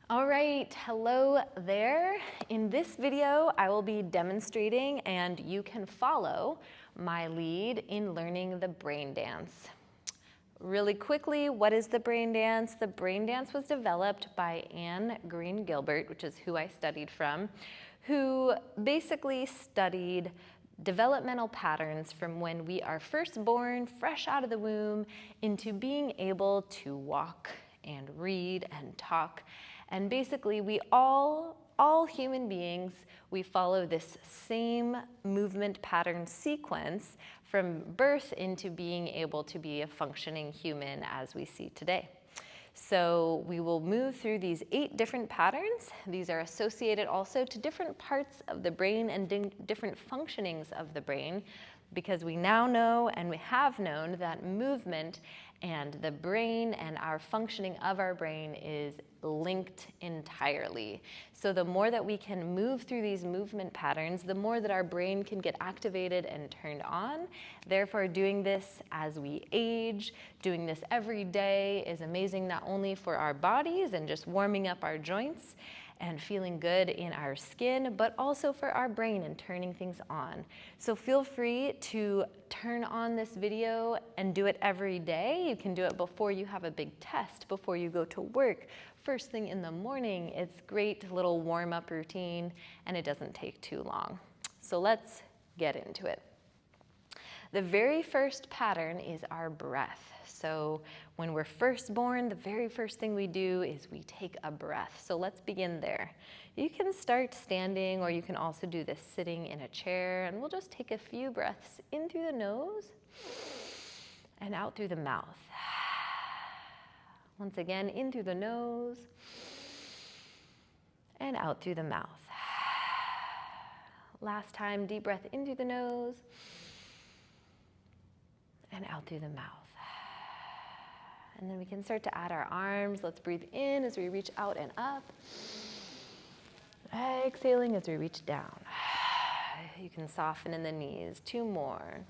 All right, hello there. In this video, I will be demonstrating and you can follow my lead in learning the brain dance. Really quickly, what is the brain dance? The brain dance was developed by Anne Green Gilbert, which is who I studied from, who basically studied developmental patterns from when we are first born, fresh out of the womb, into being able to walk and read and talk. And basically, we all human beings, we follow this same movement pattern sequence from birth into being able to be a functioning human as we see today. So we will move through these 8 different patterns. These are associated also to different parts of the brain and different functionings of the brain, because we now know and we have known that movement and the brain and our functioning of our brain is linked entirely. So the more that we can move through these movement patterns, the more that our brain can get activated and turned on. Therefore, doing this as we age, doing this every day is amazing, not only for our bodies and just warming up our joints and feeling good in our skin, but also for our brain and turning things on. So feel free to turn on this video and do it every day. You can do it before you have a big test, before you go to work, first thing in the morning. It's great little warm-up routine and it doesn't take too long. So let's get into it. The very first pattern is our breath. So when we're first born, the very first thing we do is we take a breath. So let's begin there. You can start standing, or you can also do this sitting in a chair, and we'll just take a few breaths in through the nose and out through the mouth. Once again, in through the nose and out through the mouth. Last time, deep breath in through the nose and out through the mouth. And then we can start to add our arms. Let's breathe in as we reach out and up. Exhaling as we reach down. You can soften in the knees. 2 more.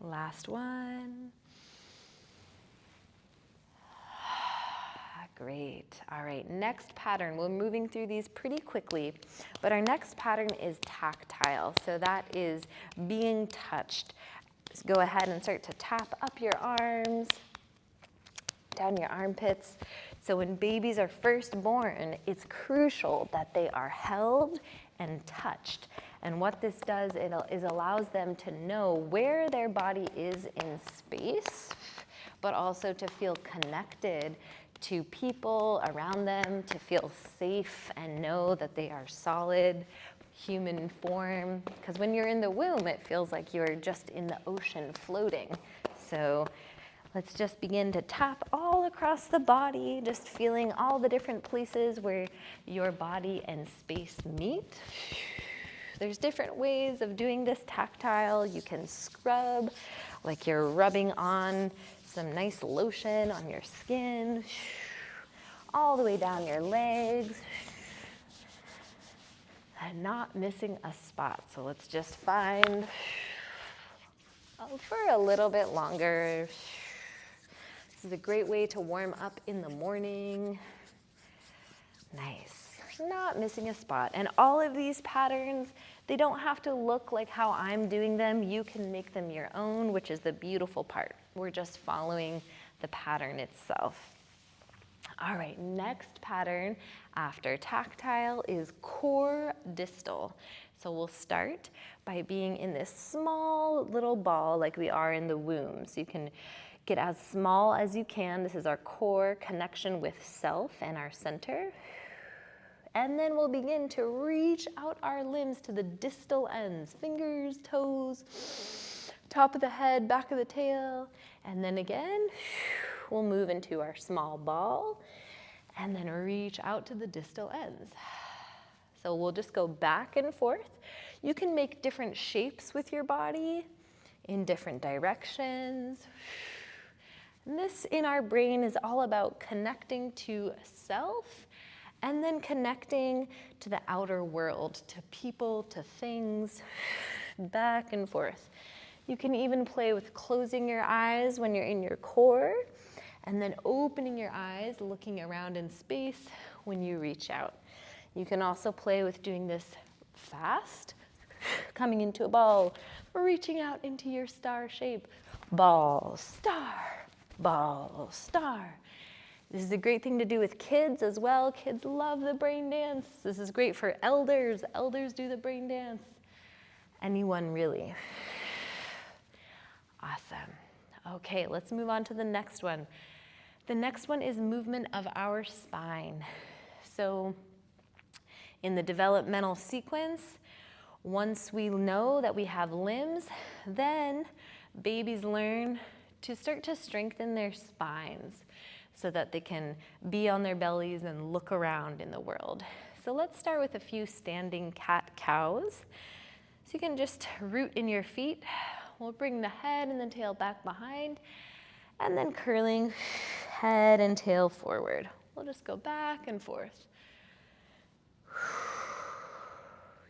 Last one. Great. All right, next pattern. We're moving through these pretty quickly, but our next pattern is tactile. So that is being touched. Just go ahead and start to tap up your arms, down your armpits. So when babies are first born, it's crucial that they are held and touched. And what this does is allows them to know where their body is in space, but also to feel connected to people around them, to feel safe and know that they are solid human form. Because when you're in the womb, it feels like you're just in the ocean floating. So let's just begin to tap all across the body, just feeling all the different places where your body and space meet. There's different ways of doing this tactile. You can scrub, like you're rubbing on some nice lotion on your skin, all the way down your legs, and not missing a spot. So let's just find for a little bit longer. This is a great way to warm up in the morning. Nice. Not missing a spot. And all of these patterns, they don't have to look like how I'm doing them. You can make them your own, which is the beautiful part. We're just following the pattern itself. All right, next pattern after tactile is core distal. So we'll start by being in this small little ball like we are in the womb. So you can get as small as you can. This is our core connection with self and our center. And then we'll begin to reach out our limbs to the distal ends, fingers, toes, top of the head, back of the tail. And then again, we'll move into our small ball and then reach out to the distal ends. So we'll just go back and forth. You can make different shapes with your body in different directions. And this in our brain is all about connecting to self and then connecting to the outer world, to people, to things, back and forth. You can even play with closing your eyes when you're in your core And then opening your eyes, looking around in space when you reach out. You can also play with doing this fast, coming into a ball, reaching out into your star shape. Ball, star, ball, star. This is a great thing to do with kids as well. Kids love the brain dance. This is great for elders. Elders do the brain dance. Anyone really. Awesome. Okay, let's move on to the next one. The next one is movement of our spine. So in the developmental sequence, once we know that we have limbs, then babies learn to start to strengthen their spines so that they can be on their bellies and look around in the world. So let's start with a few standing cat-cows. So you can just root in your feet. We'll bring the head and the tail back behind, and then curling head and tail forward. We'll just go back and forth.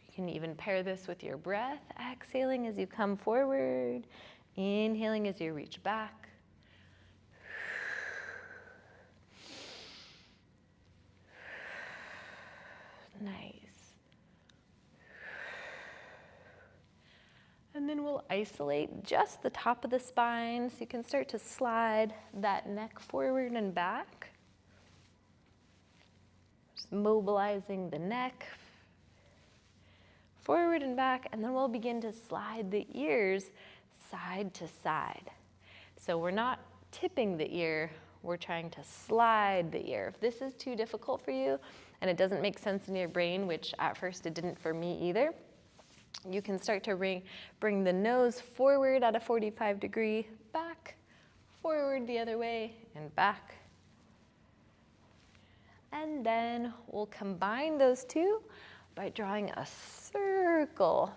You can even pair this with your breath, exhaling as you come forward, inhaling as you reach back. Nice. And then we'll isolate just the top of the spine so you can start to slide that neck forward and back. Just mobilizing the neck forward and back, and then we'll begin to slide the ears side to side. So we're not tipping the ear, we're trying to slide the ear. If this is too difficult for you and it doesn't make sense in your brain, which at first it didn't for me either, you can start to bring the nose forward at a 45-degree, back, forward the other way, and back. And then we'll combine those two by drawing a circle.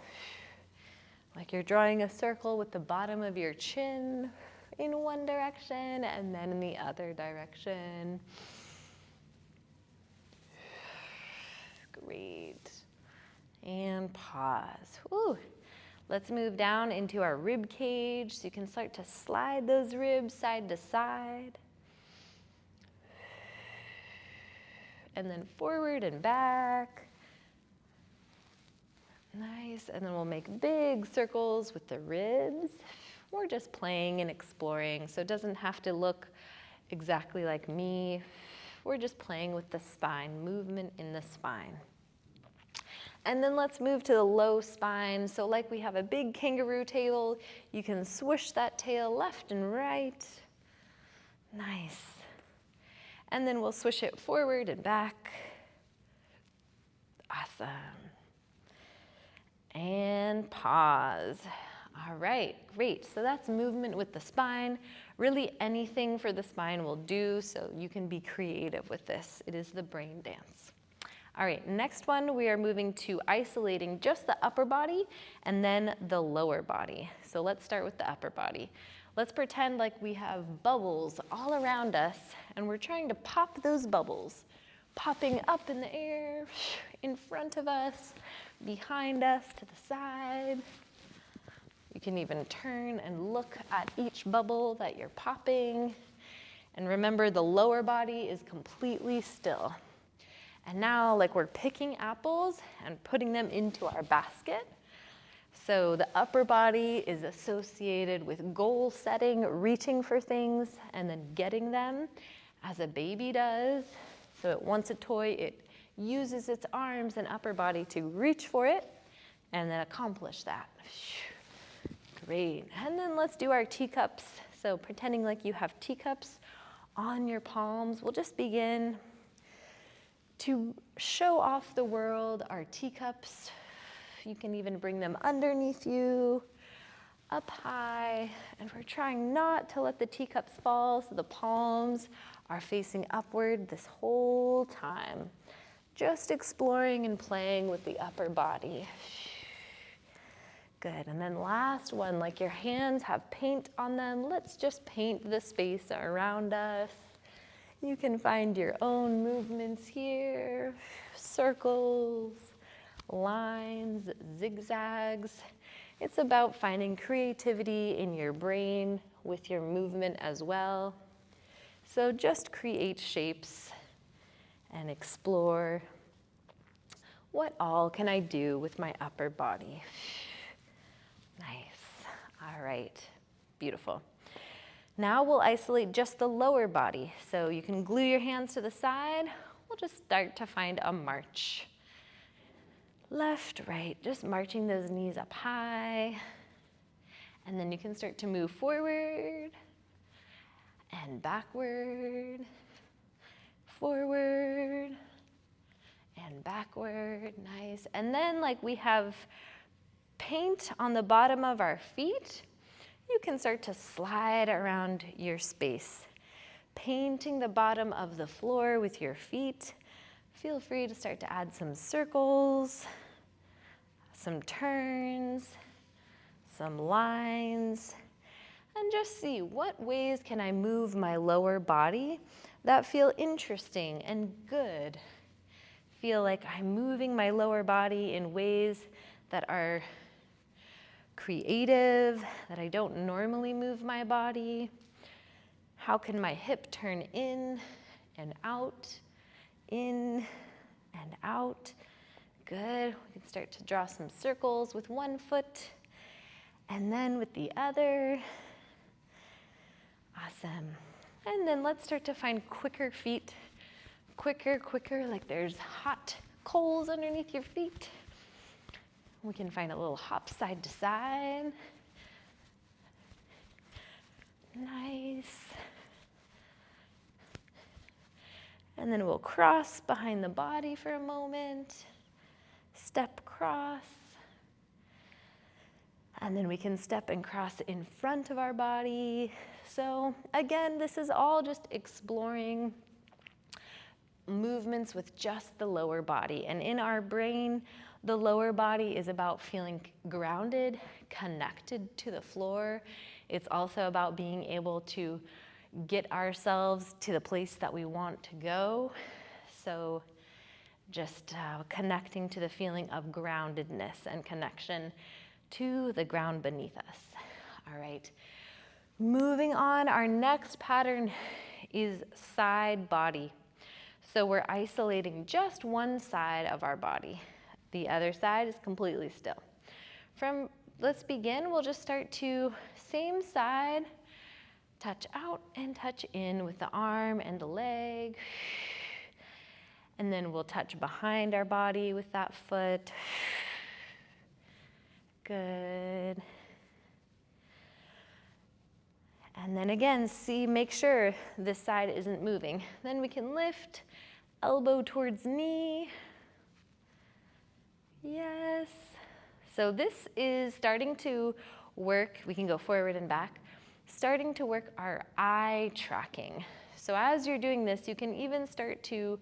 Like you're drawing a circle with the bottom of your chin in one direction and then in the other direction. Great. And pause. Ooh. Let's move down into our rib cage so you can start to slide those ribs side to side. And then forward and back. Nice. And then we'll make big circles with the ribs. We're just playing and exploring, so it doesn't have to look exactly like me. We're just playing with the spine, movement in the spine. And then let's move to the low spine. So like we have a big kangaroo tail, you can swoosh that tail left and right. Nice. And then we'll swish it forward and back. Awesome. And pause. All right, great. So that's movement with the spine. Really anything for the spine will do, so you can be creative with this. It is the brain dance. All right, next one, we are moving to isolating just the upper body and then the lower body. So let's start with the upper body. Let's pretend like we have bubbles all around us and we're trying to pop those bubbles, popping up in the air, in front of us, behind us, to the side. You can even turn and look at each bubble that you're popping. And remember, the lower body is completely still. And now, like we're picking apples and putting them into our basket. So the upper body is associated with goal setting, reaching for things, and then getting them, as a baby does. So it wants a toy, it uses its arms and upper body to reach for it, and then accomplish that. Great. And then let's do our teacups. So pretending like you have teacups on your palms, we'll just begin to show off the world our teacups. You can even bring them underneath you, up high, and we're trying not to let the teacups fall, so the palms are facing upward this whole time. Just exploring and playing with the upper body. Good, and then last one, like your hands have paint on them, let's just paint the space around us. You can find your own movements here, circles, lines, zigzags. It's about finding creativity in your brain with your movement as well. So just create shapes and explore what all can I do with my upper body. Nice. All right. Beautiful. Now we'll isolate just the lower body. So you can glue your hands to the side. We'll just start to find a march. Left, right, just marching those knees up high. And then you can start to move forward and backward, forward and backward. Nice. And then like we have paint on the bottom of our feet, you can start to slide around your space, painting the bottom of the floor with your feet. Feel free to start to add some circles, some turns, some lines, and just see what ways can I move my lower body that feel interesting and good. Feel like I'm moving my lower body in ways that are creative, that I don't normally move my body. How can my hip turn in and out, in and out? Good. We can start to draw some circles with one foot and then with the other. Awesome. And then let's start to find quicker feet. Quicker, like there's hot coals underneath your feet. We can find a little hop side to side. Nice. And then we'll cross behind the body for a moment. Step cross. And then we can step and cross in front of our body. So again, this is all just exploring movements with just the lower body. And in our brain, the lower body is about feeling grounded, connected to the floor. It's also about being able to get ourselves to the place that we want to go. So just connecting to the feeling of groundedness and connection to the ground beneath us. All right. Moving on, our next pattern is side body. So we're isolating just one side of our body. The other side is completely still. Let's begin, we'll just start to same side, touch out and touch in with the arm and the leg. And then we'll touch behind our body with that foot. Good. And then again, make sure this side isn't moving. Then we can lift, elbow towards knee. Yes. So this is starting to work. We can go forward and back. Starting to work our eye tracking. So as you're doing this, you can even start to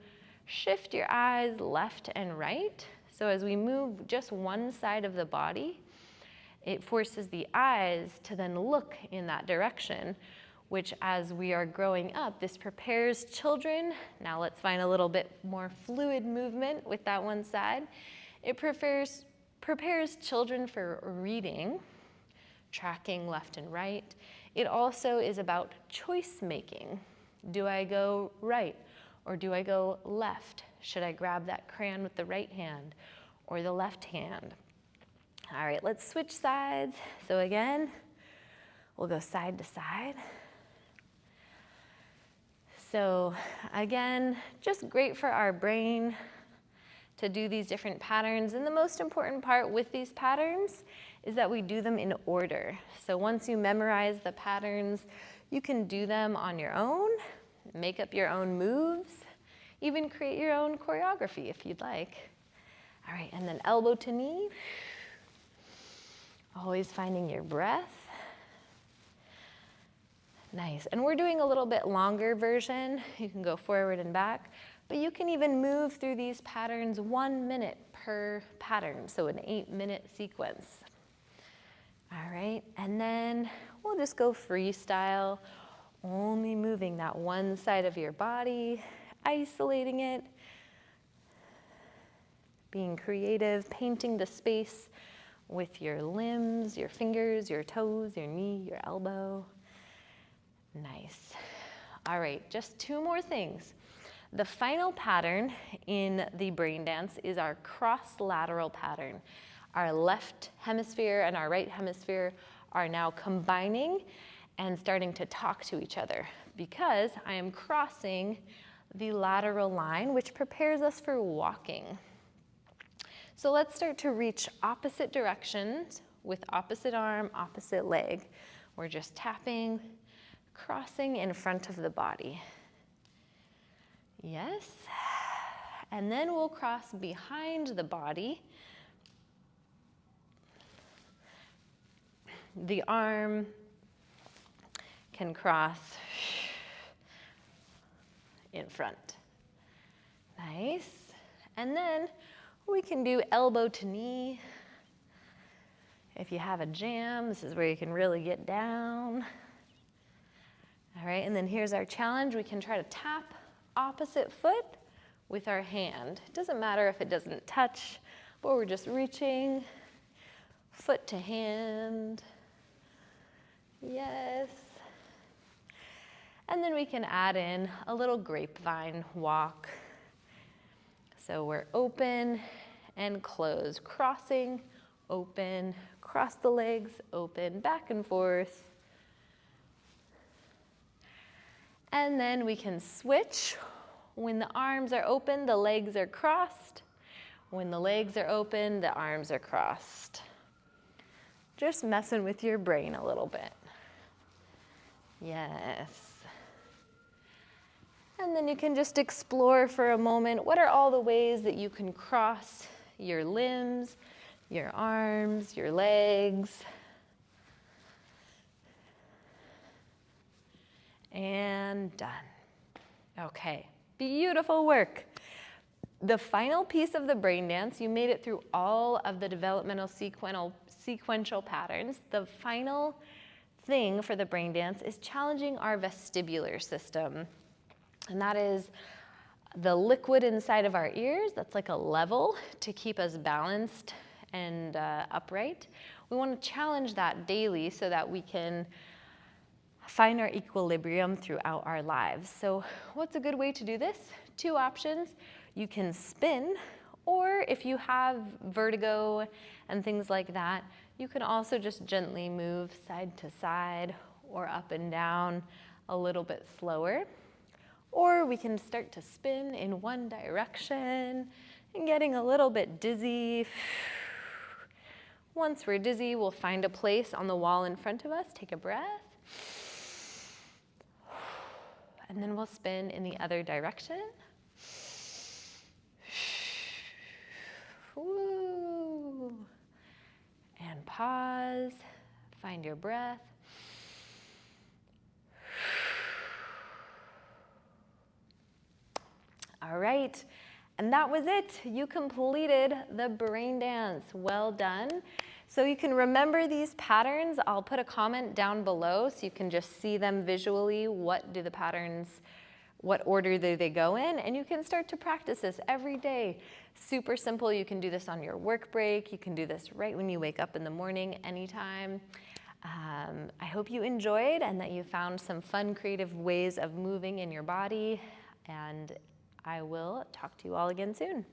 shift your eyes left and right. So as we move just one side of the body, it forces the eyes to then look in that direction, which as we are growing up, this prepares children. Now let's find a little bit more fluid movement with that one side. It prepares children for reading, tracking left and right. It also is about choice making. Do I go right or do I go left? Should I grab that crayon with the right hand or the left hand? All right, let's switch sides. So again, we'll go side to side. So again, just great for our brain to do these different patterns. And the most important part with these patterns is that we do them in order. So once you memorize the patterns, you can do them on your own, make up your own moves, even create your own choreography if you'd like. All right, and then elbow to knee. Always finding your breath. Nice. And we're doing a little bit longer version. You can go forward and back, but you can even move through these patterns 1 minute per pattern, so an 8-minute sequence. All right, and then we'll just go freestyle, only moving that one side of your body, isolating it, being creative, painting the space with your limbs, your fingers, your toes, your knee, your elbow. Nice. All right, just two more things. The final pattern in the brain dance is our cross-lateral pattern. Our left hemisphere and our right hemisphere are now combining and starting to talk to each other because I am crossing the lateral line, which prepares us for walking. So let's start to reach opposite directions with opposite arm, opposite leg. We're just tapping, crossing in front of the body. Yes. And then we'll cross behind the body. The arm can cross in front. Nice. And then we can do elbow to knee. If you have a jam, this is where you can really get down. All right, and then here's our challenge. We can try to tap opposite foot with our hand. It doesn't matter if it doesn't touch, but we're just reaching foot to hand. Yes. And then we can add in a little grapevine walk. So we're open and close, crossing, open, cross the legs, open, back and forth. And then we can switch. When the arms are open, the legs are crossed. When the legs are open, the arms are crossed. Just messing with your brain a little bit. Yes. And then you can just explore for a moment, what are all the ways that you can cross your limbs, your arms, your legs? And done. Okay, beautiful work. The final piece of the brain dance, you made it through all of the developmental sequential patterns. The final thing for the brain dance is challenging our vestibular system. And that is the liquid inside of our ears. That's like a level to keep us balanced and upright. We want to challenge that daily so that we can find our equilibrium throughout our lives. So what's a good way to do this? Two options. You can spin, or if you have vertigo and things like that, you can also just gently move side to side or up and down a little bit slower. Or we can start to spin in one direction and getting a little bit dizzy. Once we're dizzy, we'll find a place on the wall in front of us. Take a breath. And then we'll spin in the other direction. Woo. And pause. Find your breath. All right, and that was it. You completed the brain dance. Well done. So you can remember these patterns. I'll put a comment down below so you can just see them visually. What do the patterns, what order do they go in? And you can start to practice this every day. Super simple. You can do this on your work break. You can do this right when you wake up in the morning, anytime. I hope you enjoyed and that you found some fun, creative ways of moving in your body. And I will talk to you all again soon.